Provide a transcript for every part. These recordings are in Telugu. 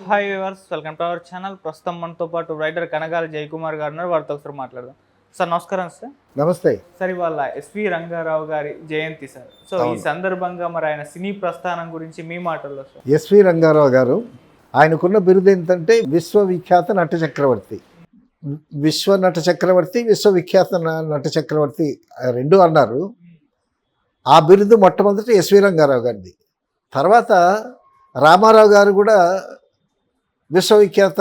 Hi viewers, welcome to our channel. ప్రస్తుతం మనతో పాటు రైటర్ కనగాల జయకుమార్ గారు ఉన్నారు. వారితో ఒకసారి మాట్లాడదాం. సార్ నమస్కారం. సార్ నమస్తే. సార్ ఇవాళ ఎస్వి రంగారావు గారి జయంతి సార్. సో ఈ సందర్భంగా మరి ఆయన సినీ ప్రస్థానం గురించి మీ మాటల్లో సార్. ఎస్వి రంగారావు గారు ఆయనకున్న బిరుదు ఏంటంటే విశ్వవిఖ్యాత నట చక్రవర్తి. విశ్వ నట చక్రవర్తి, విశ్వవిఖ్యాత నట చక్రవర్తి రెండు అన్నారు. ఆ బిరుదు మొట్టమొదటి ఎస్వి రంగారావు గారిది. తర్వాత రామారావు గారు కూడా విశ్వవిఖ్యాత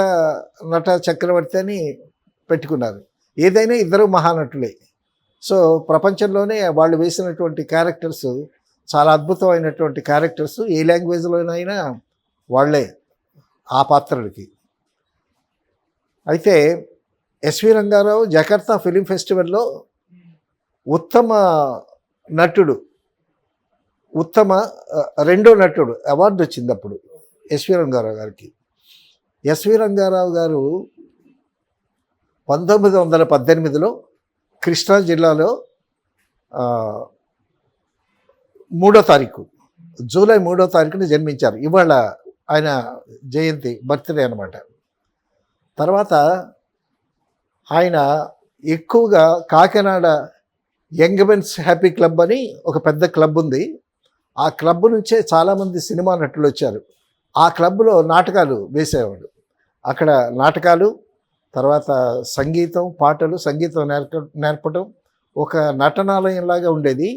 నట చక్రవర్తి అని పెట్టుకున్నారు. ఏదైనా ఇద్దరు మహానటులే. సో ప్రపంచంలోనే వాళ్ళు వేసినటువంటి క్యారెక్టర్స్ చాలా అద్భుతమైనటువంటి క్యారెక్టర్స్. ఏ లాంగ్వేజ్లోనైనా వాళ్ళే ఆ పాత్రలకి. అయితే ఎస్వి రంగారావు జకార్తా ఫిలిం ఫెస్టివల్లో ఉత్తమ నటుడు, ఉత్తమ రెండో నటుడు అవార్డు వచ్చింది అప్పుడు ఎస్వి రంగారావు గారికి. ఎస్వి రంగారావు గారు 1918లో కృష్ణా జిల్లాలో 3వ తారీఖు జూలై 3వ తారీఖున జన్మించారు. ఇవాళ ఆయన జయంతి, బర్త్డే అనమాట. తర్వాత ఆయన ఎక్కువగా Kakinada young men's happy club అని ఒక పెద్ద క్లబ్ ఉంది. ఆ క్లబ్ నుంచే చాలామంది సినిమా నటులు వచ్చారు. ఆ క్లబ్లో నాటకాలు వేసేవాడు. అక్కడ నాటకాలు, తర్వాత సంగీతం, పాటలు, సంగీతం నేర్పడం ఒక నటనాలయంలాగా ఉండేది.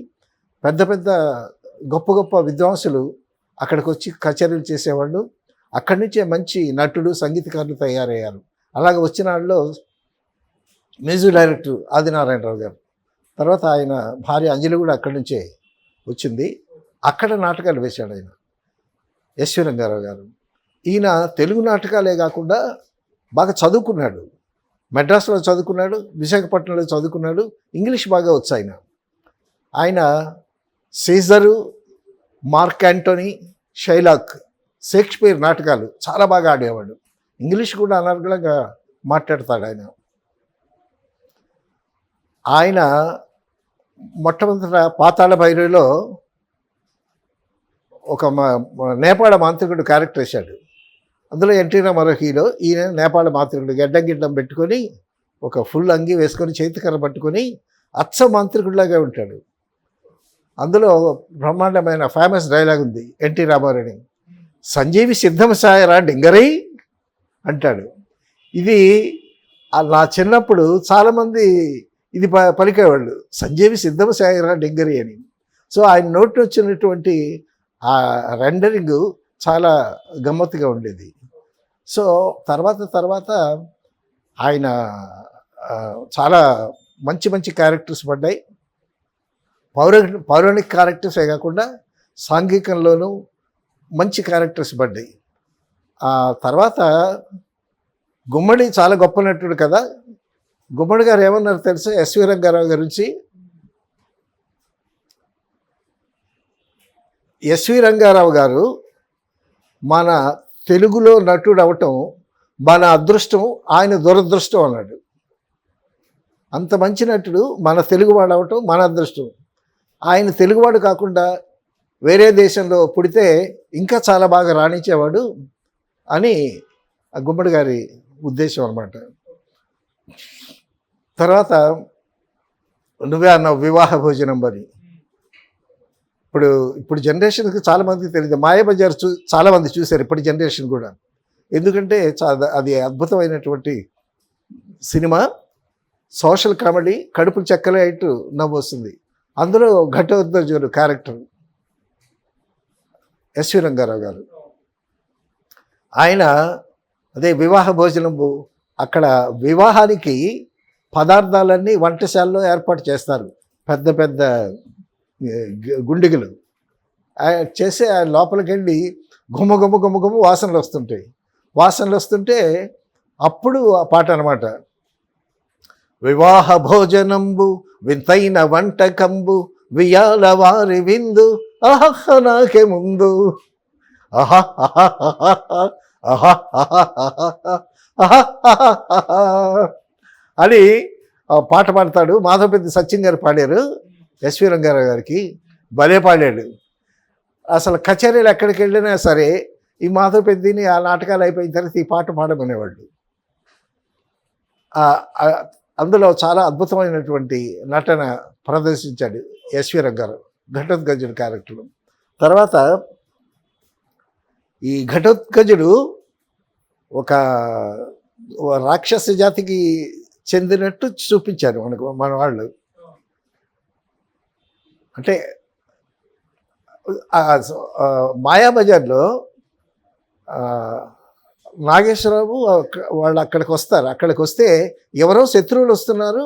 పెద్ద పెద్ద గొప్ప గొప్ప విద్వాంసులు అక్కడికి వచ్చి కచేరీలు చేసేవాళ్ళు. అక్కడి నుంచే మంచి నటుడు, సంగీతకారులు తయారయ్యారు. అలాగే వచ్చిన వాళ్ళలో మ్యూజిక్ డైరెక్టర్ ఆదినారాయణరావు గారు, తర్వాత ఆయన భార్య అంజలి కూడా అక్కడి నుంచే వచ్చింది. అక్కడ నాటకాలు వేశాడు ఆయన, ఎస్వి రంగారావు గారు. ఈయన తెలుగు నాటకాలే కాకుండా బాగా చదువుకున్నాడు. మెడ్రాస్లో చదువుకున్నాడు, విశాఖపట్నంలో చదువుకున్నాడు. ఇంగ్లీష్ బాగా వచ్చు ఆయన. ఆయన Caesar, mark Anthony, Shylock, Shakespeare నాటకాలు చాలా బాగా ఆడేవాడు. ఇంగ్లీష్ కూడా అనర్గళంగా మాట్లాడతాడు ఆయన. ఆయన మొట్టమొదట పాతాళ భైరవిలో ఒక నేపాళ మాంత్రికుడు క్యారెక్టర్ వేశాడు. అందులో ఎన్టీ రామారావు హీరో. ఈయన నేపాళ మాంత్రికుడు గడ్డం గిడ్డం పెట్టుకొని ఒక ఫుల్ అంగి వేసుకొని చేతికర్ర పట్టుకొని అచ్చ మాంత్రికుడిలాగా ఉంటాడు. అందులో బ్రహ్మాండమైన ఫేమస్ డైలాగ్ ఉంది ఎన్టీ రామారావుని, సంజీవి సిద్ధం సాయరా డింగరై అంటాడు. ఇది నా చిన్నప్పుడు చాలామంది ఇది పలికేవాళ్ళు, సంజీవి సిద్ధం సాయరా డింగరి అని. సో ఆయన నోటి వచ్చినటువంటి ఆ రెండరింగ్ చాలా గమ్మత్తుగా ఉండేది. సో తర్వాత ఆయన చాలా మంచి మంచి క్యారెక్టర్స్ పడ్డాయి. పౌరాణిక క్యారెక్టర్సే కాకుండా సాంఘికంలోనూ మంచి క్యారెక్టర్స్ పడ్డాయి. ఆ తర్వాత గుమ్మడి చాలా గొప్ప నటుడు కదా. గుమ్మడి గారు ఏమన్నారు తెలుసా ఎస్వి రంగారావు గురించి? ఎస్వి రంగారావు గారు మన తెలుగులో నటుడు అవటం మన అదృష్టం, ఆయన దురదృష్టం అన్నాడు. అంత మంచి నటుడు మన తెలుగువాడు అవటం మన అదృష్టం. ఆయన తెలుగువాడు కాకుండా వేరే దేశంలో పుడితే ఇంకా చాలా బాగా రాణించేవాడు అని గుమ్మడి గారి ఉద్దేశం అన్నమాట. తర్వాత నువ్వే అన్నావు వివాహ భోజనం అని. ఇప్పుడు జనరేషన్కి చాలామందికి తెలియదు. మాయాబజార్ చాలామంది చూశారు ఇప్పుడు జనరేషన్ కూడా. ఎందుకంటే అది అద్భుతమైనటువంటి సినిమా, సోషల్ కామెడీ, కడుపులు చెక్కలేట్టు నవ్వు వస్తుంది. అందులో ఘటోద్గజుడు క్యారెక్టర్ ఎస్వి రంగారావు గారు. ఆయన అదే వివాహ భోజనము, అక్కడ వివాహానికి పదార్థాలన్నీ వంటశాలలో ఏర్పాటు చేస్తారు. పెద్ద పెద్ద గుండిగలు చేసి లోపలికి వెళ్ళి గుమ్మ గుమ్మ గుమ్మ గుమ్మ వాసనలు వస్తుంటే అప్పుడు ఆ పాట అనమాట, వివాహ భోజనంబు వింతైన వంటకంబు వియాల వారి విందు అహహ నాకే ముందు అహా అని పాట పాడతాడు. మాధవపెద్ది సత్యం గారు పాడారు. ఎస్వి రంగారావు గారికి భలే పాడాడు. అసలు కచేరీలు ఎక్కడికి వెళ్ళినా సరే ఈ మాధవ పెద్దిని ఆ నాటకాలు అయిపోయిన తర్వాత ఈ పాట పాడమనేవాళ్ళు. అందులో చాలా అద్భుతమైనటువంటి నటన ప్రదర్శించాడు ఎస్వి రంగారావు ఘటోత్కచుడు క్యారెక్టర్. తర్వాత ఈ ఘటోత్కచుడు ఒక రాక్షస జాతికి చెందినట్టు చూపించారు మన వాళ్ళు. అంటే మాయాబజార్లో నాగేశ్వరరావు వాళ్ళు అక్కడికి వస్తారు. అక్కడికి వస్తే ఎవరో శత్రువులు వస్తున్నారు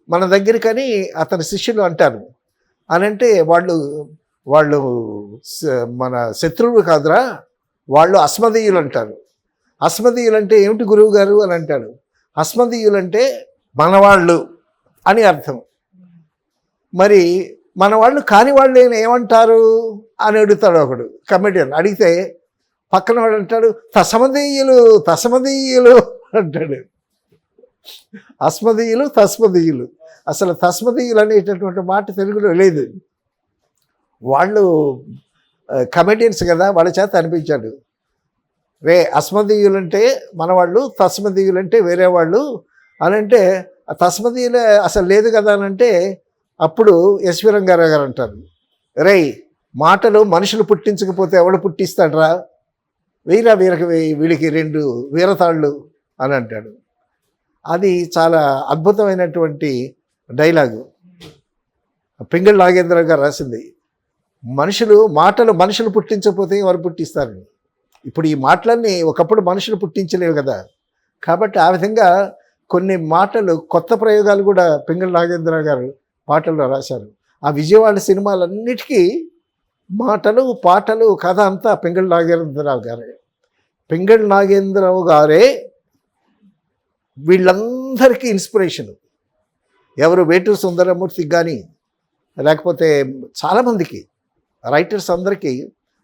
మన దగ్గరికని అతని శిష్యులు అంటారు. అని అంటే వాళ్ళు మన శత్రువులు కాదురా, వాళ్ళు అస్మదీయులు అంటారు. అస్మదీయులు అంటే ఏమిటి గురువు గారు అని అంటాడు. అస్మదీయులు అంటే మనవాళ్ళు అని అర్థం. మరి మన వాళ్ళు కాని వాళ్ళు ఏమంటారు అని అడుగుతాడు ఒకడు కమెడియన్. అడిగితే పక్కన వాడు అంటాడు తస్మదీయులు అంటాడు. అస్మదీయులు తస్మదీయులు. అసలు తస్మదీయులు అనేటటువంటి మాట తెలుగులో లేదు. వాళ్ళు కమెడియన్స్ కదా, వాళ్ళ చేత అనిపించాడు. అస్మదీయులంటే మనవాళ్ళు, తస్మదీయులంటే వేరే వాళ్ళు అని అంటే తస్మదీయులే అసలు లేదు కదా అని అంటే అప్పుడు ఎస్వి రంగారావు గారు అంటారు, మాటలు మనుషులు పుట్టించకపోతే ఎవడు పుట్టిస్తాడ్రా, వీళ్ళకి 2 వీరతాళ్ళు అని అంటాడు. అది చాలా అద్భుతమైనటువంటి డైలాగు. పింగళి నాగేంద్రరావు గారు రాసింది. మాటలు మనుషులు పుట్టించకపోతే ఎవరు పుట్టిస్తారని. ఇప్పుడు ఈ మాటలన్నీ ఒకప్పుడు మనుషులు పుట్టించలేవు కదా. కాబట్టి ఆ విధంగా కొన్ని మాటలు, కొత్త ప్రయోగాలు కూడా పింగళి నాగేంద్రరావు గారు పాటల్లో రాశారు. ఆ విజయవాడ సినిమాలన్నిటికీ మాటలు, పాటలు, కథ అంతా పింగళి నాగేంద్రరావు గారే. పింగళి నాగేంద్రరావు గారే వీళ్ళందరికీ ఇన్స్పిరేషను. ఎవరు వేటూరి సుందరమూర్తికి కానీ, లేకపోతే చాలామందికి రైటర్స్ అందరికీ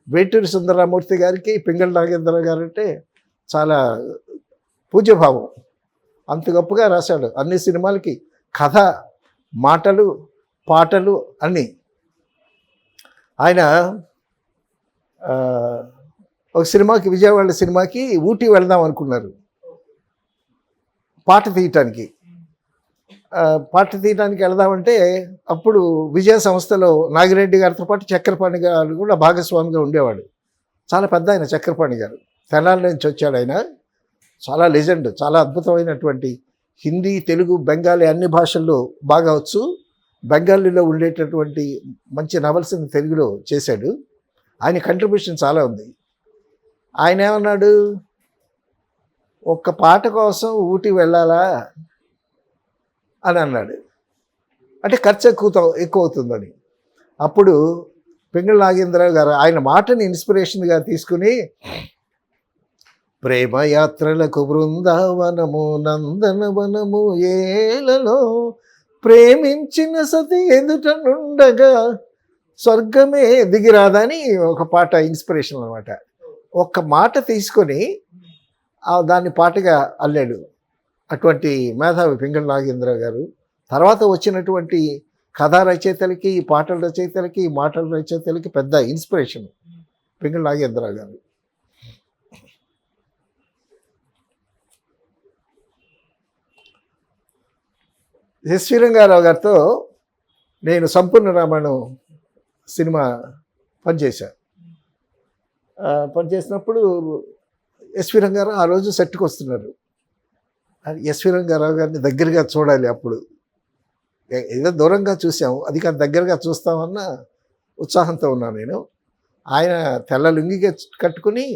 వేటూరి సుందరమూర్తి గారికి పింగళి నాగేంద్రరావు గారు అంటే చాలా పూజ్యభావం. అంత గొప్పగా రాశాడు అన్ని సినిమాలకి. కథ, మాటలు, పాటలు అన్నీ. ఆయన ఒక సినిమాకి, విజయవాడ సినిమాకి ఊటీ వెళ్దాం అనుకున్నారు పాట తీయటానికి. వెళదామంటే అప్పుడు విజయ సంస్థలో నాగిరెడ్డి గారితో పాటు చక్రపాణి గారు కూడా భాగస్వామిగా ఉండేవాడు. చాలా పెద్ద ఆయన చక్రపాణి గారు. తెనాలి నుంచి వచ్చాడు ఆయన. చాలా లెజెండ్, చాలా అద్భుతమైనటువంటి హిందీ, తెలుగు, బెంగాలీ అన్ని భాషల్లో బాగా వచ్చు. బెంగాలీలో ఉండేటటువంటి మంచి నవల్స్ని తెలుగులో చేశాడు. ఆయన కంట్రిబ్యూషన్ చాలా ఉంది. ఆయన ఏమన్నాడు, ఒక్క పాట కోసం ఊటీ వెళ్ళాలా అని అన్నాడు. అంటే ఖర్చు ఎక్కువ అవుతుందని. అప్పుడు పింగళి నాగేంద్రరావు గారు ఆయన మాటని ఇన్స్పిరేషన్గా తీసుకుని, ప్రేమయాత్రలకు బృందావనము నందనవనము ఏలలో ప్రేమించిన సతి ఎదుటనుండగా స్వర్గమే దిగిరాదని ఒక పాట ఇన్స్పిరేషన్ అనమాట. ఒక్క మాట తీసుకొని దాన్ని పాటగా అల్లాడు అటువంటి మేధావి పింగళి నాగేంద్రరావు గారు. తర్వాత వచ్చినటువంటి కథా రచయితలకి, పాటల రచయితలకి, మాటల రచయితలకి పెద్ద ఇన్స్పిరేషన్ పింగళి నాగేంద్రరావు గారు. ఎస్వి రంగారావు గారితో నేను సంపూర్ణ రామాయణం సినిమా పనిచేశాను. పనిచేసినప్పుడు ఎస్వి రంగారావు ఆ రోజు సెట్కి వస్తున్నారు. ఎస్వి రంగారావు గారిని దగ్గరగా చూడాలి. అప్పుడు ఏదో దూరంగా చూసాము, అది కాదు దగ్గరగా చూస్తామన్న ఉత్సాహంతో ఉన్నాను నేను. ఆయన తెల్ల లుంగిగా కట్టుకుని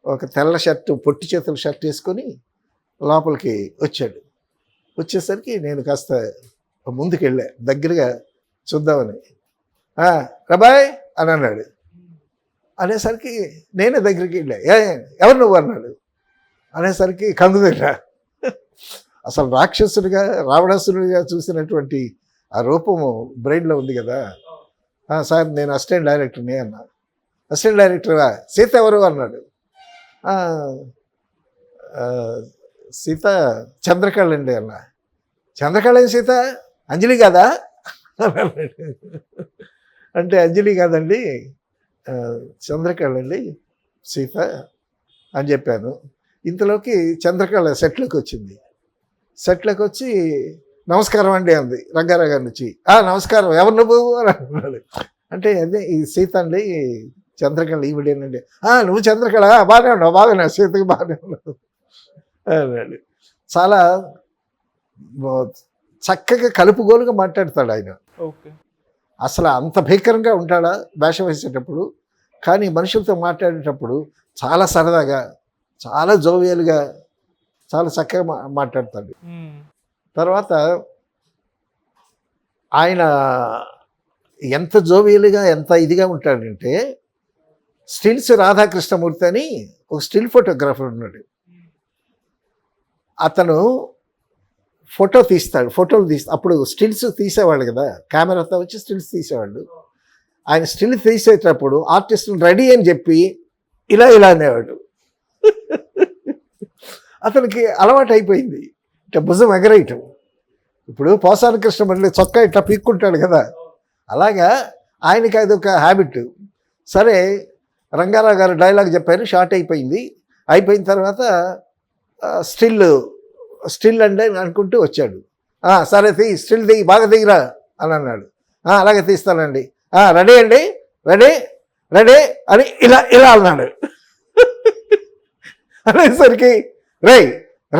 ఒక తెల్ల షర్టు, పొట్టి చేతుల షర్ట్ వేసుకొని లోపలికి వచ్చాడు. వచ్చేసరికి నేను కాస్త ముందుకు వెళ్ళా దగ్గరగా చూద్దామని. రబాయ్ అని అన్నాడు. అనేసరికి నేనే దగ్గరికి వెళ్ళా. ఎవరు నువ్వు అన్నాడు. అనేసరికి కంగుదిరా. అసలు రాక్షసుడిగా, రావణాసురుడిగా చూసినటువంటి ఆ రూపము బ్రెయిన్లో ఉంది కదా. సార్ నేను అసిస్టెంట్ డైరెక్టర్ని అన్నా. అసిస్టెంట్ డైరెక్టరా? సీత ఎవరు అన్నాడు. సీత చంద్రకళ అండి అన్న. చంద్రకళ సీత అంజలి కాదా అంటే అంజలి కాదండి, చంద్రకళ అండి. సీత అని చెప్పాను. ఇంతలోకి చంద్రకళ సెట్లోకి వచ్చింది. సెట్లోకి వచ్చి నమస్కారం అండి అంది రంగారావు గారి నుంచి. నమస్కారం, ఎవరు నువ్వు అని అన్నాడు. అంటే అదే ఈ సీత అండి, చంద్రకళ ఈవిడేనండి. నువ్వు చంద్రకళ, బాగానే ఉన్నావు, బాగానే సీతకి బాగానే ఉన్నావు అన్నాడు. చాలా చక్కగా కలుపుగోలుగా మాట్లాడతాడు ఆయన. ఓకే. అసలు అంత భీకరంగా ఉంటాడా వేషం వేసేటప్పుడు, కానీ మనుషులతో మాట్లాడేటప్పుడు చాలా సరదాగా, చాలా జోవియల్గా, చాలా చక్కగా మాట్లాడతాడు. తర్వాత ఆయన ఎంత జోవియల్గా, ఎంత ఇదిగా ఉంటాడంటే, స్టిల్స్ రాధాకృష్ణమూర్తి అని ఒక స్టిల్ ఫోటోగ్రాఫర్ ఉన్నాడు. అతను ఫోటోలు తీస్తాడు. అప్పుడు స్టిల్స్ తీసేవాళ్ళు కదా, కెమెరాతో వచ్చి స్టిల్స్ తీసేవాళ్ళు. ఆయన స్టిల్ తీసేటప్పుడు ఆర్టిస్ట్ని రెడీ అని చెప్పి ఇలా అనేవాడు. అతనికి అలవాటు అయిపోయింది ఇట్లా భుజం ఎగరేయటం. ఇప్పుడు పోసాని కృష్ణమురళి చొక్కా ఇట్లా పీక్కుంటాడు కదా, అలాగా ఆయనకి అది ఒక హ్యాబిట్. సరే, రంగారావు గారు డైలాగ్ చెప్పారు, షార్ట్ అయిపోయింది. అయిపోయిన తర్వాత స్టిల్ అండి అనుకుంటూ వచ్చాడు. సరే స్టిల్ తీయి, బాగా తీయరా అని అన్నాడు. అలాగే తీస్తానండి. రెడీ అండి, రెడీ అని ఇలా అన్నాడు. అనేసరికి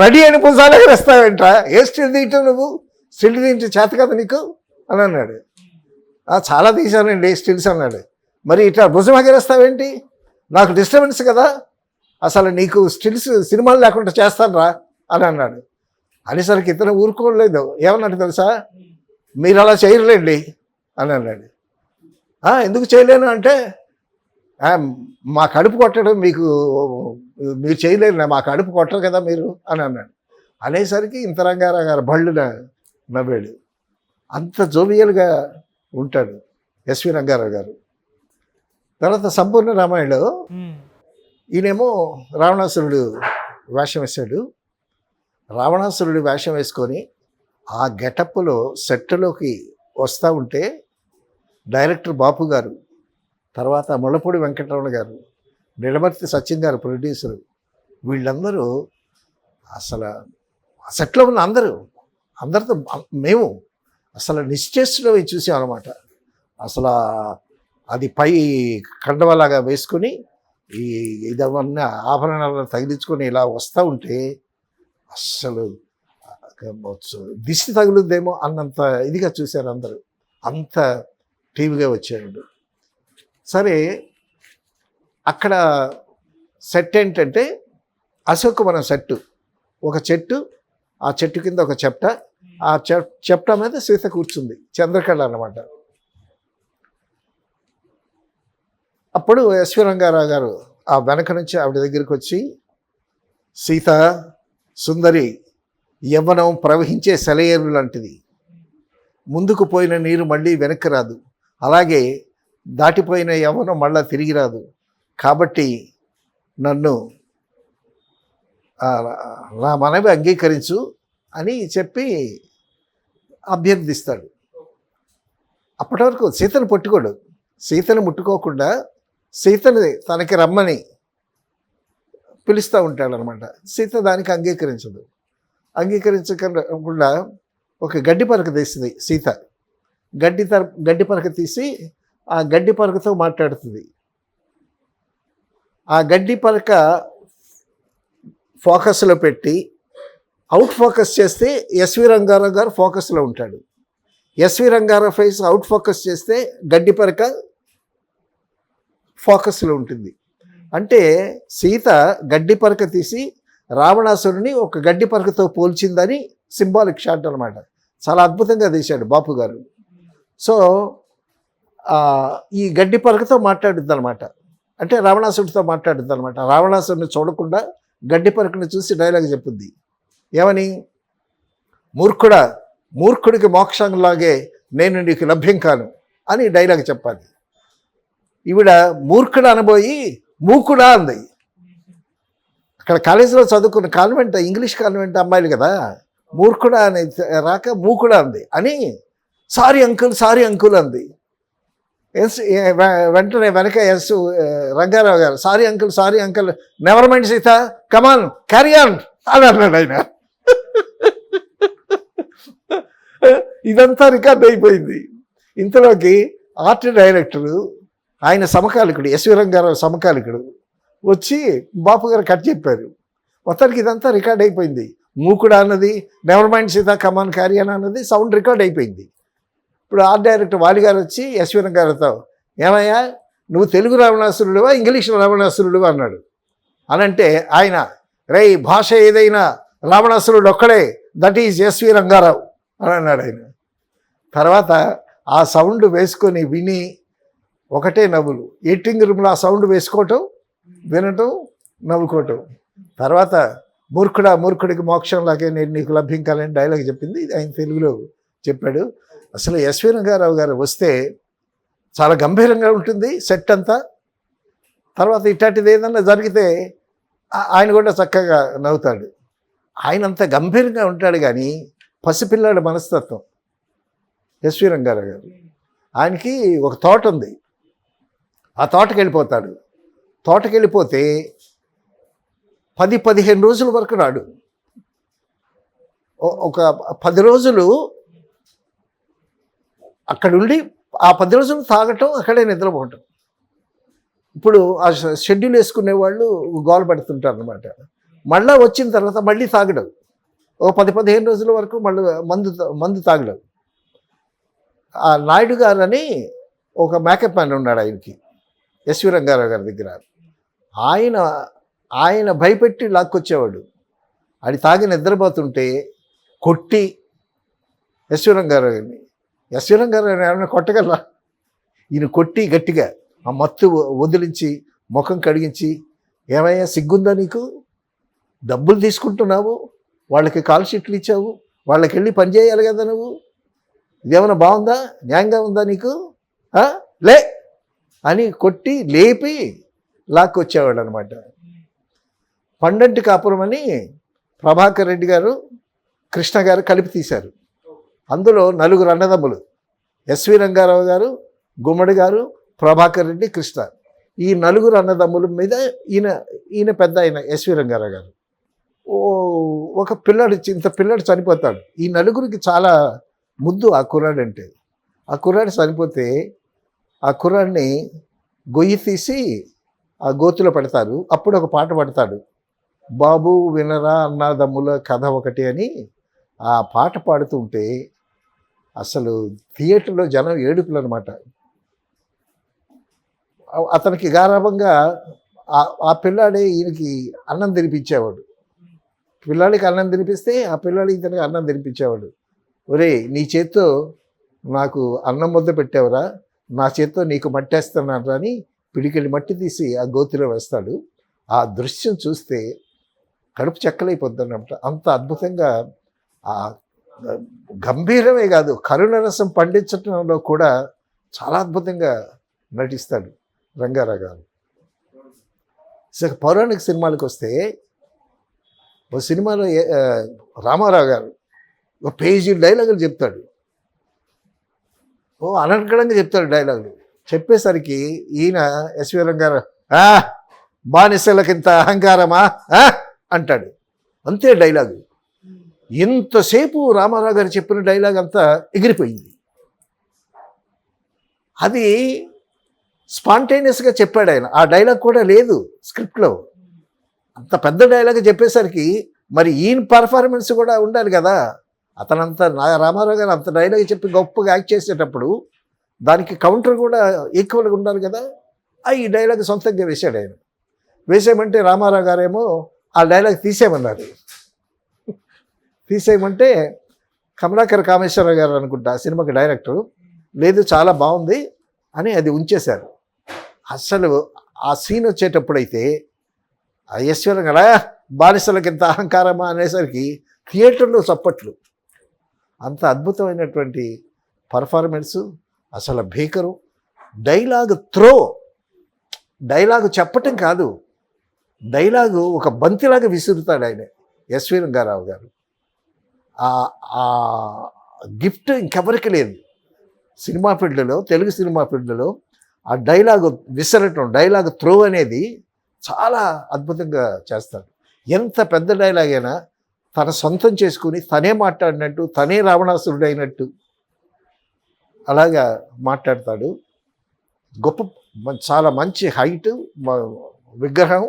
రెడీ అని పుసాలు ఎగరేస్తావేంట్రా, ఏ స్టిల్ తీయటం నువ్వు, స్టిల్ తీయించి చేత కదా నీకు అని అన్నాడు. చాలా తీశానండి స్టిల్స్ అన్నాడు. మరి ఇట్లా భుజం ఎగరేస్తావేంటి, నాకు డిస్టర్బెన్స్ కదా, అసలు నీకు స్టిల్స్ సినిమాలు లేకుండా చేస్తాను రా అని అన్నాడు. అనేసరికి ఇతను ఊరుకోలేదు. ఏమన్నట్టు తెలుసా, మీరు అలా చేయలేండి అని అన్నాడు. ఎందుకు చేయలేను అంటే, మా కడుపు కొట్టడం మీరు చేయలేరు, మా కడుపు కొట్టరు కదా మీరు అని అన్నాడు. అనేసరికి ఇంత రంగారావు గారు బళ్ళున నవ్వాడు. అంత జోవియల్గా ఉంటాడు ఎస్వి రంగారావు గారు. తర్వాత సంపూర్ణ రామాయణంలో ఈయనేమో రావణాసురుడు వేషం వేశాడు. రావణాసురుడు వేషం వేసుకొని ఆ గెటప్లో సెట్లోకి వస్తూ ఉంటే డైరెక్టర్ బాపు గారు, తర్వాత ముళ్ళపూడి వెంకటరమణ గారు, నిడమర్తి సత్యం గారు ప్రొడ్యూసరు, వీళ్ళందరూ అసలు సెట్లో ఉన్న అందరితో మేము అసలు నిశ్చేష్లో చూసాం అనమాట. అసలు అది పై కండవలాగా వేసుకొని ఇదవన్నీ ఆభరణాలను తగిలించుకొని ఇలా వస్తూ ఉంటే అస్సలు దిష్టి తగులుద్దేమో అన్నంత ఇదిగా చూశారు అందరూ. అంత టీవీగా వచ్చాడు. సరే, అక్కడ సెట్ ఏంటంటే అశోకవనం సెట్టు, ఒక చెట్టు, ఆ చెట్టు కింద ఒక చెప్ట, ఆ చెప్ట మీద సీత కూర్చుంది, చంద్రకళ అన్నమాట. అప్పుడు ఎస్వి రంగారావు గారు ఆ వెనక నుంచి ఆవిడ దగ్గరికి వచ్చి, సీత సుందరి, యవ్వనం ప్రవహించే సెలయేరు లాంటిది, ముందుకు పోయిన నీరు మళ్ళీ వెనక్కి రాదు, అలాగే దాటిపోయిన యవ్వనం మళ్ళా తిరిగి రాదు, కాబట్టి నన్ను నా మనవి అంగీకరించు అని చెప్పి అభ్యర్థిస్తాడు. అప్పటి వరకు సీతను పట్టుకోడు, సీతను ముట్టుకోకుండా సీతని తనకి రమ్మని పిలుస్తూ ఉంటాడనమాట. సీత దానికి అంగీకరించకుండా ఒక గడ్డి పరక తీస్తుంది సీత. గడ్డి పరక తీసి ఆ గడ్డి పరకతో మాట్లాడుతుంది. ఆ గడ్డి పరక ఫోకస్లో పెట్టి అవుట్ ఫోకస్ చేస్తే ఎస్వి రంగారావు గారు ఫోకస్లో ఉంటాడు. SV Rangarao face out focus చేస్తే గడ్డి పరక ఫోకస్లో ఉంటుంది. అంటే సీత గడ్డి పరక తీసి రావణాసురుని ఒక గడ్డి పరకతో పోల్చిందని సింబాలిక్ షాట్ అనమాట. చాలా అద్భుతంగా తీశాడు బాపు గారు. సో ఈ గడ్డి పరకతో మాట్లాడుద్ది అనమాట, అంటే రావణాసుడితో మాట్లాడుద్ది అనమాట. రావణాసుడిని చూడకుండా గడ్డి పరకను చూసి డైలాగ్ చెప్పుద్ది. ఏమని, మూర్ఖుడికి మోక్షంలాగే నేను నీకు లభ్యం కాను అని డైలాగ్ చెప్పాలి. ఈవిడ మూర్ఖుడు అనబోయి మూకుడా అంది. అక్కడ కాలేజీలో చదువుకున్న కాన్వెంట్, ఇంగ్లీష్ కాన్వెంట్ అమ్మాయిలు కదా, మూర్ఖుడా అని రాక మూకుడా అంది అని సారీ అంకుల్ అంది. వెంటనే వెనక రంగారావు గారు, sorry uncle never mind Sita, come on carry on అని అన్నాడు ఆయన. ఇదంతా రికార్డ్ అయిపోయింది. ఇంతలోకి ఆర్ట్ డైరెక్టరు, ఆయన సమకాలికుడు, ఎస్వి రంగారావు సమకాలికుడు వచ్చి బాపు గారు కట్ చెప్పారు. మొత్తానికి ఇదంతా రికార్డ్ అయిపోయింది. మూకుడు అన్నది, never mind Sita come on carry on అన్నది సౌండ్ రికార్డ్ అయిపోయింది. ఇప్పుడు ఆర్ట్ డైరెక్టర్ వాలి గారు వచ్చి ఎస్వి రంగారావుతో, ఏమయ్యా నువ్వు తెలుగు రావణాసురుడువా ఇంగ్లీష్ రావణాసురుడువా అన్నాడు. అనంటే ఆయన, రేయ్ భాష ఏదైనా రావణాసురుడు ఒక్కడే, దట్ ఈజ్ ఎస్వి రంగారావు అని అన్నాడు ఆయన. తర్వాత ఆ సౌండ్ వేసుకొని విని ఒకటే నవ్వులు. ఎడిటింగ్ రూమ్లో ఆ సౌండ్ వేసుకోవటం, వినటం, నవ్వుకోవటం. తర్వాత మూర్ఖుడికి మోక్షం లాగే నేను నీకు లభ్యం కాలని డైలాగ్ చెప్పింది ఆయన తెలుగులో చెప్పాడు. అసలు ఎస్వి రంగారావు గారు వస్తే చాలా గంభీరంగా ఉంటుంది సెట్ అంతా. తర్వాత ఇట్లాంటిది ఏదన్నా జరిగితే ఆయన కూడా చక్కగా నవ్వుతాడు. ఆయన అంత గంభీరంగా ఉంటాడు కానీ పసిపిల్లాడి మనస్తత్వం ఎస్వి రంగారావు గారు. ఆయనకి ఒక తోట ఉంది, ఆ తోటకి వెళ్ళిపోతాడు. తోటకి వెళ్ళిపోతే 10-15 రోజుల వరకు రాడు. ఒక 10 రోజులు అక్కడుండి ఆ 10 రోజులు తాగటం, అక్కడే నిద్రపోవటం. ఇప్పుడు ఆ షెడ్యూల్ వేసుకునే వాళ్ళు గోల పెడుతుంటారు అనమాట. మళ్ళీ వచ్చిన తర్వాత మళ్ళీ తాగడం, ఒక 10-15 రోజుల వరకు మళ్ళీ మందు తాగడం. ఆ నాయుడు గారు అని ఒక మేకప్ మ్యాన్ ఉన్నాడు ఆయనకి, ఎస్వి రంగారావు గారి దగ్గర. ఆయన భయపెట్టి లాక్కొచ్చేవాడు. అది తాగి నిద్రపోతుంటే కొట్టి ఎస్వి రంగారావు గారిని, ఎస్వి రంగారావు ఏమైనా కొట్టగలరా? ఈయన కొట్టి గట్టిగా ఆ మత్తు వదిలించి ముఖం కడిగించి, ఏమయ్యా సిగ్గుందా నీకు? డబ్బులు తీసుకుంటున్నావు, వాళ్ళకి కాల్ షీట్లు ఇచ్చావు, వాళ్ళకి వెళ్ళి పని చేయాలి కదా నువ్వు, ఇదేమైనా బాగుందా, న్యాయంగా ఉందా నీకు? లే అని కొట్టి లేపి లాక్కొచ్చేవాడు అనమాట. పండంటి కాపురం అని ప్రభాకర్ రెడ్డి గారు, కృష్ణ గారు కలిపి తీశారు. అందులో 4 అన్నదమ్ములు, ఎస్వి రంగారావు గారు, గుమ్మడి గారు, ప్రభాకర్ రెడ్డి, కృష్ణ. ఈ 4 అన్నదమ్ముల మీద ఈయన పెద్ద ఆయన ఎస్వి రంగారావు గారు. ఒక పిల్లాడు చనిపోతాడు. ఈ 4కి చాలా ముద్దు ఆ కుర్రాడు అంటే. ఆ కుర్రాడు చనిపోతే ఆ కుర్రాడిని గొయ్యి తీసి ఆ గోతులో పెడతారు. అప్పుడు ఒక పాట పడతాడు, బాబు వినరా అన్నదమ్ముల కథ ఒకటి అని. ఆ పాట పాడుతుంటే అసలు థియేటర్లో జనం ఏడుపులు అనమాట. అతనికి గారాభంగా ఆ పిల్లాడే ఈయనకి అన్నం తినిపించేవాడు. పిల్లాడికి అన్నం తినిపిస్తే ఆ పిల్లాడి ఇతనికి అన్నం తినిపించేవాడు. ఒరే నీ చేత్తో నాకు అన్నం ముద్ద పెట్టావురా, నా చేత్తో నీకు మట్టేస్తున్నాను అని పిడికెళ్ళి మట్టి తీసి ఆ గోతిలో వేస్తాడు. ఆ దృశ్యం చూస్తే కడుపు చెక్కలైపోద్ది అన్నమాట. అంత అద్భుతంగా ఆ గంభీరమే కాదు, కరుణరసం పండించడంలో కూడా చాలా అద్భుతంగా నటిస్తాడు రంగారావు గారు. పౌరాణిక సినిమాలకు వస్తే, ఓ సినిమాలో రామారావు గారు ఒక పేజీ డైలాగులు చెప్తాడు. అనర్గళంగా చెప్తాడు డైలాగులు. చెప్పేసరికి ఈయన ఎస్వి రంగారావు, బానిసలకింత అహంకారమా అంటాడు. అంతే డైలాగు. ఎంతసేపు రామారావు గారు చెప్పిన డైలాగ్ అంతా ఎగిరిపోయింది. అది స్పాంటేనియస్గా చెప్పాడు ఆయన. ఆ డైలాగ్ కూడా లేదు స్క్రిప్ట్లో. అంత పెద్ద డైలాగ్ చెప్పేసరికి మరి ఈయన పర్ఫార్మెన్స్ కూడా ఉండాలి కదా. అతనంతా రామారావు గారు అంత డైలాగ్ చెప్పి గొప్పగా యాక్ట్ చేసేటప్పుడు దానికి కౌంటర్ కూడా ఈక్వల్గా ఉండాలి కదా. ఈ డైలాగ్ సొంతంగా వేశాడు ఆయన. వేసేయమంటే రామారావు గారేమో ఆ డైలాగ్ తీసేయమన్నారు. తీసేయమంటే కమలాకర్ కామేశ్వరరావు గారు అనుకుంటా సినిమాకి డైరెక్టరు, లేదు చాలా బాగుంది అని అది ఉంచేశారు. అసలు ఆ సీన్ వచ్చేటప్పుడైతే ఆ ఈశ్వరం కదా బానిసలకి ఎంత అహంకారమా అనేసరికి థియేటర్లో చప్పట్లు. అంత అద్భుతమైనటువంటి పర్ఫార్మెన్సు. అసలు భీకరు. డైలాగు చెప్పటం కాదు, డైలాగు ఒక బంతిలాగా విసురుతాడు ఆయన ఎస్వి రంగారావు గారు. ఆ గిఫ్ట్ ఇంకెవరికి లేదు. సినిమా ఫీల్డ్లో, తెలుగు సినిమా ఫీల్డ్లో ఆ డైలాగ్ విసరటం, డైలాగ్ త్రో అనేది చాలా అద్భుతంగా చేస్తాడు. ఎంత పెద్ద డైలాగ్ అయినా తన సొంతం చేసుకుని తనే మాట్లాడినట్టు, తనే రావణాసురుడు అయినట్టు అలాగా మాట్లాడతాడు. గొప్ప, చాలా మంచి హైటు, విగ్రహం.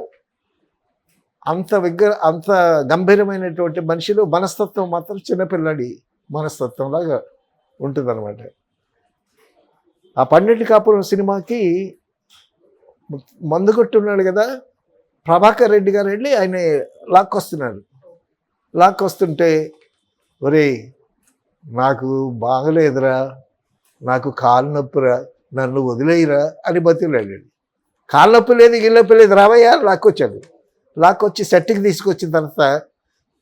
అంత గంభీరమైనటువంటి మనిషిలో మనస్తత్వం మాత్రం చిన్నపిల్లడి మనస్తత్వంలాగా ఉంటుందన్నమాట. ఆ 12 కాపురం సినిమాకి మందు కొట్టున్నాడు కదా, ప్రభాకర్ రెడ్డి గారు వెళ్ళి ఆయన లాక్కొస్తుంటే, ఒరేయ్ నాకు బాగలేదురా, నాకు కాలు నొప్పిరా, నన్ను వదిలేయరా అని బతిలాడు. కాలు నొప్పి లేదు, గిల్లొప్పి లేదు, రావయ్యా లాక్కొచ్చి సెట్కి తీసుకొచ్చిన తర్వాత,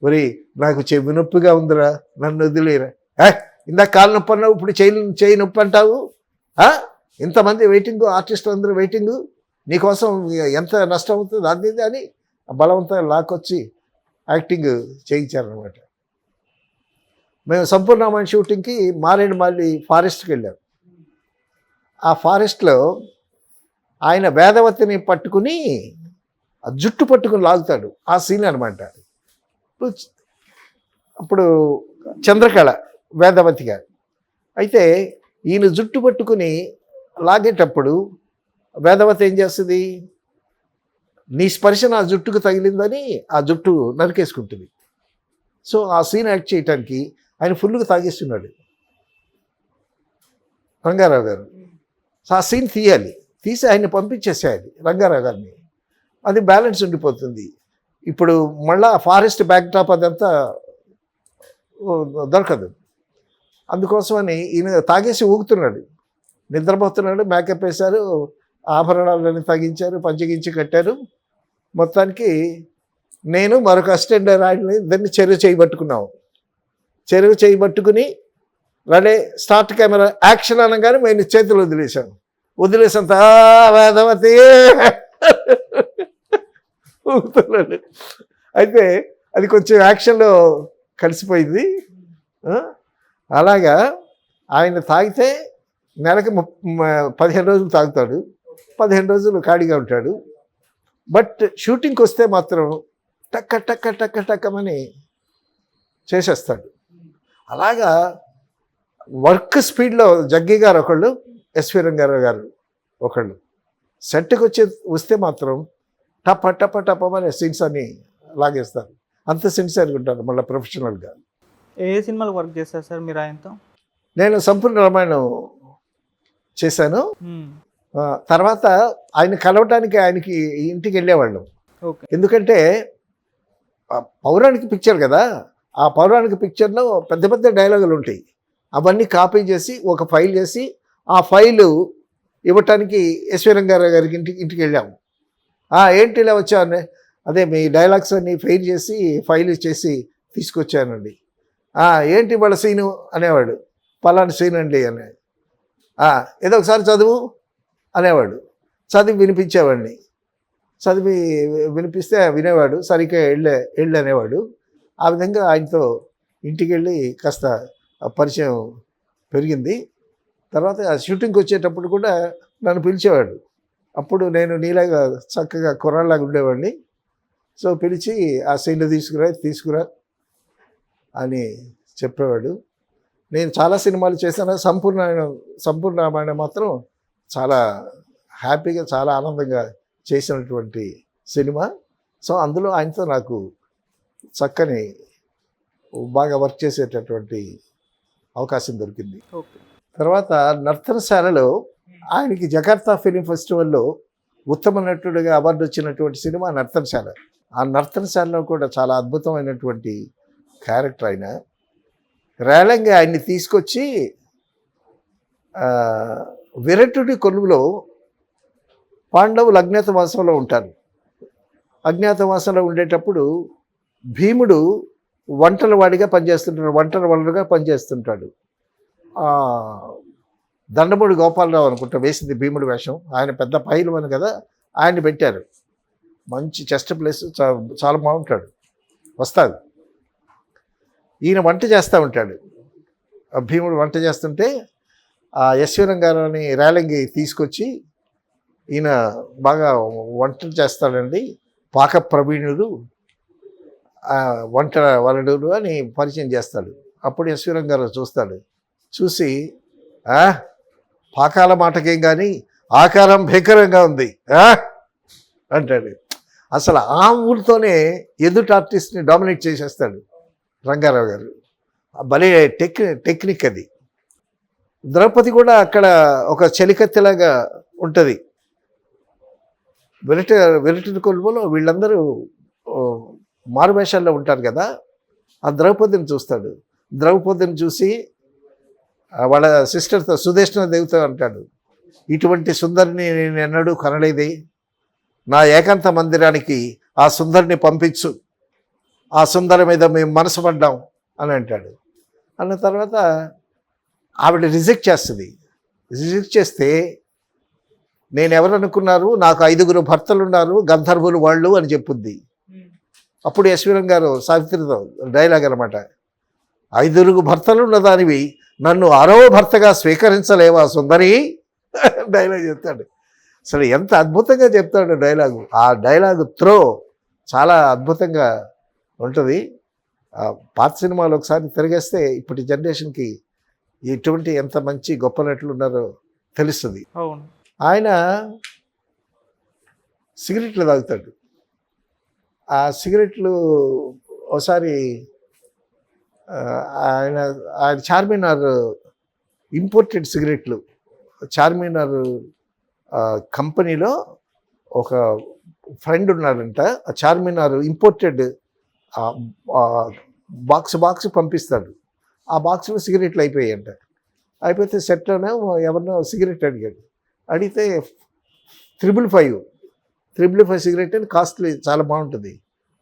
ఒరేయ్ నాకు చెవి నొప్పిగా ఉందిరా, నన్ను వదిలేయరా. ఇందాక కాలు నొప్పి అన్నావు, ఇప్పుడు చేయి నొప్పి అంటావు. ఇంతమంది వెయిటింగ్, ఆర్టిస్టులు అందరూ వెయిటింగు, నీకోసం ఎంత నష్టం అవుతుంది అది అని బలవంతంగా లాక్కొచ్చి యాక్టింగ్ చేయించారనమాట. మేము సంపూర్ణమైన షూటింగ్కి మారేడుమల్లి ఫారెస్ట్కి వెళ్ళాం. ఆ ఫారెస్ట్లో ఆయన వేదవతిని పట్టుకుని ఆ జుట్టు పట్టుకుని లాగుతాడు. ఆ సీన్ అనమాట. అప్పుడు చంద్రకళ వేదవతిగా. అయితే ఈయన జుట్టు పట్టుకుని లాగేటప్పుడు వేదవతి ఏం చేస్తుంది, నీ స్పర్శ నా జుట్టుకు తగిలిందని ఆ జుట్టు నరికేసుకుంటుంది. సో ఆ సీన్ యాక్ట్ చేయడానికి ఆయన ఫుల్గా తాగేస్తున్నాడు రంగారావు గారు. సో ఆ సీన్ తీసి ఆయన పంపించేసేయాలి రంగారావు గారిని. అది బ్యాలెన్స్ ఉండిపోతుంది. ఇప్పుడు మళ్ళా ఫారెస్ట్ బ్యాక్ డ్రాప్ అదంతా దొరకదు. అందుకోసమని ఈయన తాగేసి ఊగుతున్నాడు, నిద్రపోతున్నాడు. మేకప్ వేశారు, ఆభరణాలని తగ్గించారు, పంచగించి కట్టారు. మొత్తానికి నేను మరొక అసిస్టెంట్ రాయని దాన్ని చెరువు చేయబట్టుకుని రెడీ, స్టార్ట్ కెమెరా, యాక్షన్ అనగానే మేము చేతులు వదిలేసంత వేదవతి ఊగుతున్నాడు. అయితే అది కొంచెం యాక్షన్లో కలిసిపోయింది. అలాగా ఆయన తాగితే నెలకి 15 రోజులు తాగుతాడు, 15 రోజులు ఖాళీగా ఉంటాడు. బట్ షూటింగ్కి వస్తే మాత్రం టక్కమని చేసేస్తాడు. అలాగా వర్క్ స్పీడ్లో జగ్గి గారు ఒకళ్ళు, ఎస్వి రంగారావు గారు ఒకళ్ళు. సెట్కి వస్తే మాత్రం టపమని సీన్స్ అని లాగేస్తారు. అంత సిన్సియర్గా ఉంటారు మళ్ళీ ప్రొఫెషనల్గా. ఏ సినిమాలు వర్క్ చేస్తారు సార్ మీరు ఆయనతో? నేను సంపూర్ణ రామాయణం చేశాను. తర్వాత ఆయన కలవటానికి ఆయనకి ఇంటికి వెళ్ళేవాళ్ళం. ఎందుకంటే పౌరాణిక పిక్చర్ కదా, ఆ పౌరాణిక పిక్చర్లో పెద్ద పెద్ద డైలాగులు ఉంటాయి. అవన్నీ కాపీ చేసి ఒక ఫైల్ చేసి ఆ ఫైలు ఇవ్వటానికి ఎస్వి రంగారావు గారికి ఇంటికి వెళ్ళాము. ఏంటి ఇలా వచ్చాను, అదే మీ డైలాగ్స్ అన్ని ఫెయిల్ చేసి ఫైల్ చేసి తీసుకొచ్చానండి. ఏంటి వాళ్ళ సీను అనేవాడు, పలానా సీన్ అండి అని. ఏదో ఒకసారి చదువు అనేవాడు, చదివి వినిపించేవాడిని. చదివి వినిపిస్తే వినేవాడు, సరిగ్గా వెళ్ళు అనేవాడు. ఆ విధంగా ఆయనతో ఇంటికి వెళ్ళి కాస్త పరిచయం పెరిగింది. తర్వాత షూటింగ్కి వచ్చేటప్పుడు కూడా నన్ను పిలిచేవాడు. అప్పుడు నేను నీలాగా చక్కగా కుర్రాళ్ళలాగా ఉండేవాడిని. సో పిలిచి ఆ సీన్లు తీసుకురా అని చెప్పేవాడు. నేను చాలా సినిమాలు చేశాను. సంపూర్ణ రామాయణం మాత్రం చాలా హ్యాపీగా, చాలా ఆనందంగా చేసినటువంటి సినిమా. సో అందులో ఆయనతో నాకు చక్కని బాగా వర్క్ చేసేటటువంటి అవకాశం దొరికింది. తర్వాత నర్తనశాలలో ఆయనకి జకార్తా ఫిలిం ఫెస్టివల్లో ఉత్తమ నటుడిగా అవార్డు వచ్చినటువంటి సినిమా నర్తనశాల. ఆ నర్తనశాలలో కూడా చాలా అద్భుతమైనటువంటి క్యారెక్టర్. ఆయన రేలంగా ఆయన్ని తీసుకొచ్చి విరటుడి కొలువులో పాండవులు అజ్ఞాతవాసంలో ఉంటారు. అజ్ఞాతవాసంలో ఉండేటప్పుడు భీముడు వంటల వనరుగా పనిచేస్తుంటాడు. దండమూడి గోపాలరావు అనుకుంటా వేసింది భీముడి వేషం. ఆయన పెద్ద పైల్వాన్ కదా, ఆయన్ని పెట్టారు. మంచి చెస్ట్ ప్లేస్, చాలా బాగుంటాడు. వస్తాడు, ఈయన వంట చేస్తూ ఉంటాడు. భీముడు వంట చేస్తుంటే ఆ ఎస్వి రంగారావుని రేలంగి తీసుకొచ్చి ఈయన బాగా వంటలు చేస్తాడండి, పాక ప్రవీణుడు, వంట వలడు అని పరిచయం చేస్తాడు. అప్పుడు ఎస్వి రంగారావు చూస్తాడు, చూసి "ఆ, పాకాల మాటకేం కానీ ఆకారం భీకరంగా ఉంది అంటాడు. అసలు ఆ ఊరితోనే ఎదుటి ఆర్టిస్ట్ని డామినేట్ చేసేస్తాడు రంగారావు గారు. భలే టెక్నిక్ అది. ద్రౌపది కూడా అక్కడ ఒక చెలికత్తెలాగా ఉంటుంది. వెరటి కొలువులో వీళ్ళందరూ మారువేషాల్లో ఉంటారు కదా, ఆ ద్రౌపదిని చూస్తాడు. ద్రౌపదిని చూసి వాళ్ళ సిస్టర్తో సుదేష్ణ దేవితో అంటాడు, ఇటువంటి సుందరిని నేను ఎన్నడూ కనలేదే, నా ఏకాంత మందిరానికి ఆ సుందరిని పంపించు, ఆ సుందరి మీద మేము మనసు పడ్డాం అని అంటాడు. అన్న తర్వాత ఆవిడ రిజెక్ట్ చేస్తుంది. రిజెక్ట్ చేస్తే నేను ఎవరు అనుకున్నారు, నాకు 5 భర్తలు ఉన్నారు, గంధర్వులు వాళ్ళు అని చెప్పుద్ది. అప్పుడు యశ్వరం గారు సావిత్రితో డైలాగ్ అనమాట, 5 భర్తలు ఉన్నదానివి నన్ను 6వ భర్తగా స్వీకరించలేవా సుందరి డైలాగ్ చెప్తాడు. అసలు ఎంత అద్భుతంగా చెప్తాడు డైలాగు. ఆ డైలాగు త్రో చాలా అద్భుతంగా ఉంటుంది. పాత సినిమాలు ఒకసారి తిరిగేస్తే ఇప్పటి జనరేషన్కి ఎటువంటి ఎంత మంచి గొప్ప నటులు ఉన్నారో తెలుస్తుంది. ఆయన సిగరెట్లు తాగుతాడు. ఆ సిగరెట్లు ఒకసారి ఆయన చార్మినార్ ఇంపోర్టెడ్ సిగరెట్లు, చార్మినార్ కంపెనీలో ఒక ఫ్రెండ్ ఉన్నాడంట, ఆ చార్మినార్ ఇంపోర్టెడ్ బాక్స్ పంపిస్తాడు. ఆ బాక్స్లో సిగరెట్లు అయిపోయాయంట. అయిపోతే సెట్లోనే ఎవరినో సిగరెట్ అడిగాడు. అడిగితే 555 సిగరెట్ అని కాస్ట్లీ, చాలా బాగుంటుంది,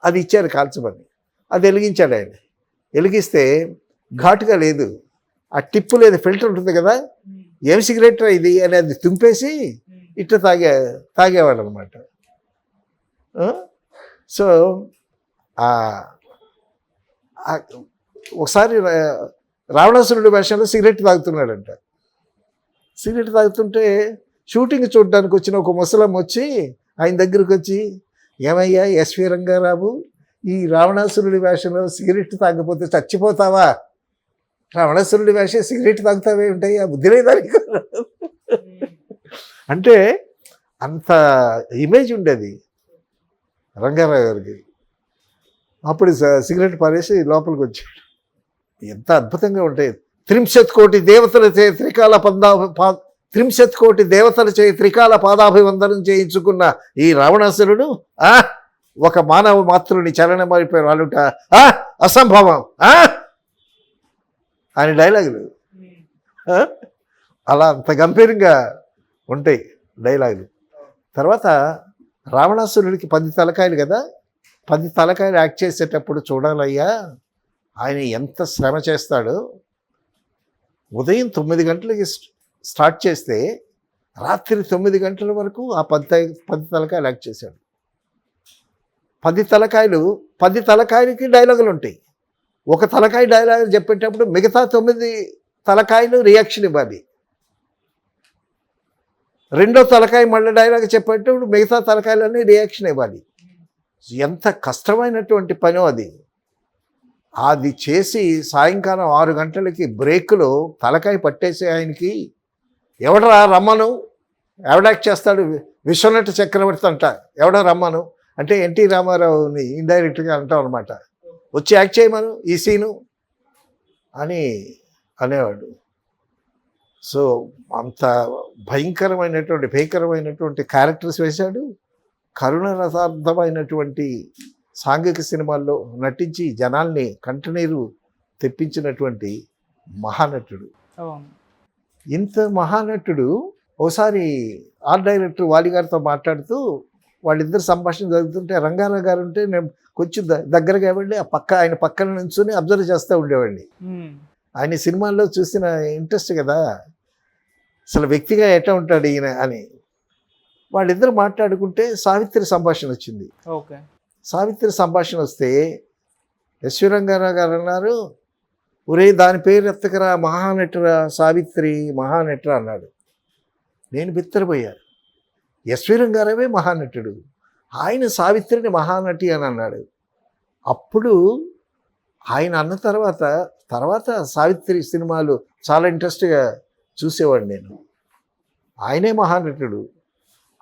అది ఇచ్చారు కాల్చమని. అది వెలిగించాడు ఆయన. వెలిగిస్తే ఘాటుగా లేదు, ఆ టిప్పు లేదు, ఫిల్టర్ ఉంటుంది కదా, ఏం సిగరెట్ ఇది అని అది తుంపేసి ఇట్లా తాగేవాడు అనమాట. సో ఒకసారి రావణాసురుడి వేషంలో సిగరెట్ తాగుతున్నాడంట. సిగరెట్ తాగుతుంటే షూటింగ్ చూడడానికి వచ్చిన ఒక ముసలం వచ్చి ఆయన దగ్గరికి వచ్చి, ఏమయ్యా ఎస్వి రంగారావు, ఈ రావణాసురుడి వేషంలో సిగరెట్ తాగకపోతే చచ్చిపోతావా? రావణాసురుడి వేషం సిగరెట్ తాగుతావే ఉంటాయి, ఆ బుద్ధి లేదానికి అంటే అంత ఇమేజ్ ఉండేది రంగారావు గారికి. అప్పుడు సిగరెట్ పారేసి లోపలికి వచ్చాడు. ఎంత అద్భుతంగా ఉంటాయి. 30 కోటి దేవతల చే త్రికాల పాదాభివందనం చేయించుకున్న ఈ రావణాసురుడు ఒక మానవ మాతృని చలనం మారిపోయి వాళ్ళుట అసంభవం అని డైలాగులు. అలా అంత గంభీరంగా ఉంటాయి డైలాగులు. తర్వాత రావణాసురుడికి 10 తలకాయలు కదా, 10 తలకాయలు యాక్ట్ చేసేటప్పుడు చూడాలయ్యా ఆయన ఎంత శ్రమ చేస్తాడో. ఉదయం 9 గంటలకి స్టార్ట్ చేస్తే రాత్రి 9 గంటల వరకు ఆ 10 తలకాయలు యాక్ట్ చేశాడు. 10 తలకాయలకి డైలాగులు ఉంటాయి. ఒక తలకాయ డైలాగ్ చెప్పేటప్పుడు మిగతా 9 తలకాయలు రియాక్షన్ ఇవ్వాలి. రెండో తలకాయ మళ్ళీ డైలాగ్ చెప్పేటప్పుడు మిగతా తలకాయలన్నీ రియాక్షన్ ఇవ్వాలి. ఎంత కష్టమైనటువంటి పనో అది. అది చేసి సాయంకాలం 6 గంటలకి బ్రేక్లో తలకాయ పట్టేసి ఆయనకి, ఎవడరా రమ్మను, ఎవడాక్ట్ చేస్తాడు, విశ్వనట చక్రవర్తి అంట, ఎవడో రమ్మను అంటే ఎన్టీ రామారావుని ఇండైరెక్ట్గా అంటాం అనమాట, వచ్చి యాక్ట్ చేయమను ఈ సీను అని అనేవాడు. సో అంత భయంకరమైనటువంటి క్యారెక్టర్స్ వేశాడు. కరుణ రసార్థమైనటువంటి సాంఘిక సినిమాల్లో నటించి జనాల్ని కంటనీరు తెప్పించినటువంటి మహానటుడు. ఇంత మహానటుడు ఒకసారి ఆర్ట్ డైరెక్టర్ వాలిగారితో మాట్లాడుతూ వాళ్ళిద్దరు సంభాషణ జరుగుతుంటే రంగారావు గారు ఉంటే నేను కొంచెం దగ్గరగా వెళ్ళి ఆయన పక్కన నుంచుని అబ్జర్వ్ చేస్తూ ఉండేవాడిని. ఆయన సినిమాల్లో చూసిన ఇంట్రెస్ట్ కదా, అసలు వ్యక్తిగా ఎట్లా ఉంటాడు ఈయన అని. వాళ్ళిద్దరు మాట్లాడుకుంటే సావిత్రి సంభాషణ వచ్చింది. సావిత్రి సంభాషణ వస్తే ఎస్వి రంగారావు గారు అన్నారు, ఒరే దాని పేరు ఎత్తకరా, మహానటురా, సావిత్రి మహానటురా అన్నాడు. నేను బిత్తరపోయాను. ఎస్వి రంగారావే మహానటుడు, ఆయన సావిత్రిని మహానటి అని అన్నాడు. అప్పుడు ఆయన అన్న తర్వాత తర్వాత సావిత్రి సినిమాలు చాలా ఇంట్రెస్ట్గా చూసేవాడు నేను. ఆయనే మహానటుడు,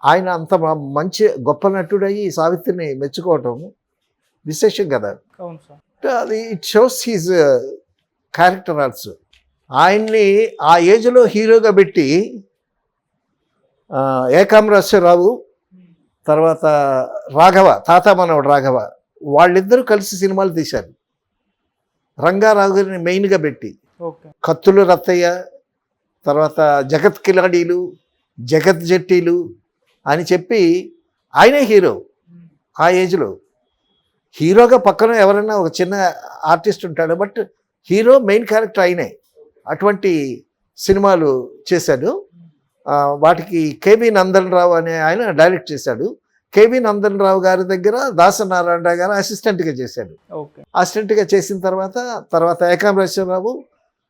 ఆయన అంత మంచి గొప్ప నటుడయ్యి సావిత్రిని మెచ్చుకోవటం విశేషం కదా. అవును సార్. అది it shows his character also. ఆయన్ని ఆ ఏజ్లో హీరోగా పెట్టి ఏకాంబరేశ్వరరావు, తర్వాత రాఘవ, తాత మనవడు రాఘవ, వాళ్ళిద్దరూ కలిసి సినిమాలు తీశారు. రంగారావు గారిని మెయిన్గా పెట్టి ఓకే. కత్తులు రత్తయ్య, తర్వాత జగత్ కిలాడీలు, జగత్ జట్టీలు అని చెప్పి ఆయనే హీరో. ఆ ఏజ్లో హీరోగా పక్కన ఎవరైనా ఒక చిన్న ఆర్టిస్ట్ ఉంటాడు, బట్ హీరో మెయిన్ క్యారెక్టర్ ఆయనే. అటువంటి సినిమాలు చేశాడు. వాటికి కేబీ నందనరావు అనే ఆయన డైరెక్ట్ చేశాడు. కేబీ నందనరావు గారి దగ్గర దాసనారాయణరావు గారు అసిస్టెంట్గా చేశాడు. ఓకే. అసిస్టెంట్గా చేసిన తర్వాత ఏకాంబరేశ్వరరావు,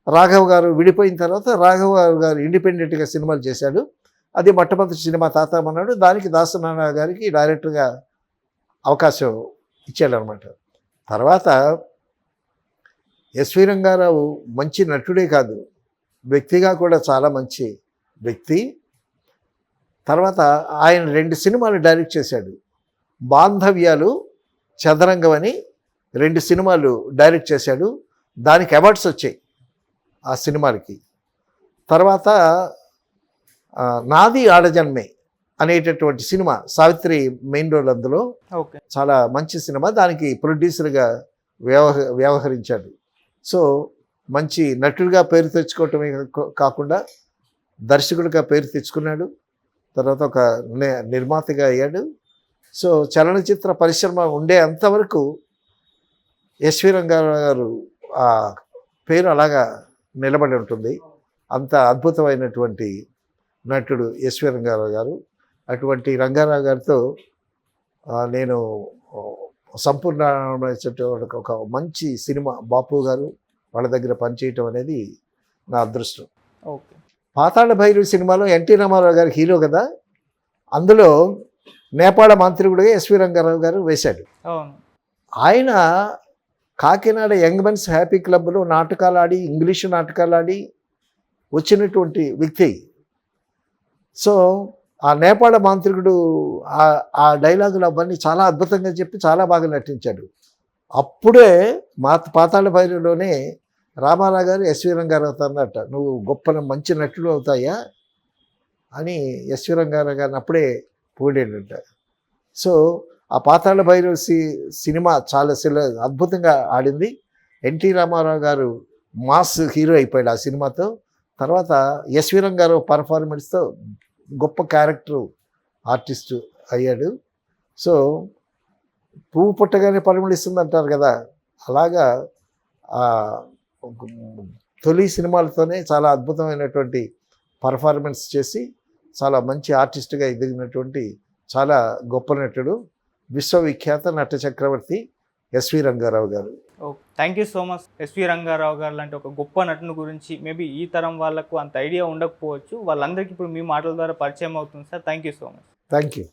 రాఘవ్ గారు విడిపోయిన తర్వాత రాఘవ్ గారు ఇండిపెండెంట్గా సినిమాలు చేశాడు. అది మొట్టమొదటి సినిమా తాత మన్నాడు. దానికి దాసనారాయణ గారికి డైరెక్టర్గా అవకాశం ఇచ్చాడు అనమాట. తర్వాత ఎస్వి రంగారావు మంచి నటుడే కాదు, వ్యక్తిగా కూడా చాలా మంచి వ్యక్తి. తర్వాత ఆయన 2 సినిమాలు డైరెక్ట్ చేశాడు. బాంధవ్యాలు, చదరంగం అని 2 సినిమాలు డైరెక్ట్ చేశాడు. దానికి అవార్డ్స్ వచ్చాయి ఆ సినిమాలకి. తర్వాత నాది ఆడజన్మే అనేటటువంటి సినిమా, సావిత్రి మెయిన్ రోల్ అందులో. ఓకే. చాలా మంచి సినిమా. దానికి ప్రొడ్యూసర్గా వ్యవహరించాడు. సో మంచి నటుడిగా పేరు తెచ్చుకోవటమే కాకుండా దర్శకుడిగా పేరు తెచ్చుకున్నాడు. తర్వాత ఒక నిర్మాతగా అయ్యాడు. సో చలనచిత్ర పరిశ్రమ ఉండే అంతవరకు ఎస్వి రంగారావు గారు ఆ పేరు అలాగా నిలబడి ఉంటుంది. అంత అద్భుతమైనటువంటి నటుడు ఎస్వి రంగారావు గారు. అటువంటి రంగారావు గారితో నేను సంపూర్ణ ఒక మంచి సినిమా బాపు గారు వాళ్ళ దగ్గర పనిచేయటం అనేది నా అదృష్టం. ఓకే. పాతాళ భైరవి సినిమాలో ఎన్టీ రామారావు గారు హీరో కదా, అందులో నేపాళ మాంత్రికుడిగా ఎస్వి రంగారావు గారు వేశాడు. అవును. ఆయన కాకినాడ యంగ్ మెన్స్ హ్యాపీ క్లబ్లో నాటకాలు ఆడి, ఇంగ్లీషు నాటకాలు ఆడి వచ్చినటువంటి వ్యక్తి. సో ఆ నేపాళ మాంత్రికుడు ఆ డైలాగులు అవన్నీ చాలా అద్భుతంగా చెప్పి చాలా బాగా నటించాడు. అప్పుడే పాతాళ భైరవిలోనే రామారావు గారు ఎస్వి రంగారావుతో అన్నట్ట, నువ్వు గొప్ప మంచి నటుడు అవుతాయా అని ఎస్వి రంగారావు గారిని అప్పుడే పొగిడేటంట. సో ఆ పాతాళ భైరవి సినిమా చాలా అద్భుతంగా ఆడింది. ఎన్టీ రామారావు గారు మాస్ హీరో అయిపోయాడు ఆ సినిమాతో. తర్వాత ఎస్వి రంగారావు పర్ఫార్మెన్స్తో గొప్ప క్యారెక్టర్ ఆర్టిస్టు అయ్యాడు. సో పువ్వు పుట్టగానే పరిమళిస్తుంది అంటారు కదా, అలాగా తొలి సినిమాలతోనే చాలా అద్భుతమైనటువంటి పర్ఫార్మెన్స్ చేసి చాలా మంచి ఆర్టిస్ట్గా ఎదిగినటువంటి చాలా గొప్ప నటుడు, విశ్వవిఖ్యాత నట చక్రవర్తి SV Rangarao garu. Okay. Thank you so much. SV Rangarao garu లాంటి ఒక గొప్ప నటుని గురించి మేబీ ఈ తరం వాళ్ళకు అంత ఐడియా ఉండకపోవచ్చు, వాళ్ళందరికీ ఇప్పుడు మీ మాటల ద్వారా పరిచయం అవుతుంది sir. Thank you so much. Thank you.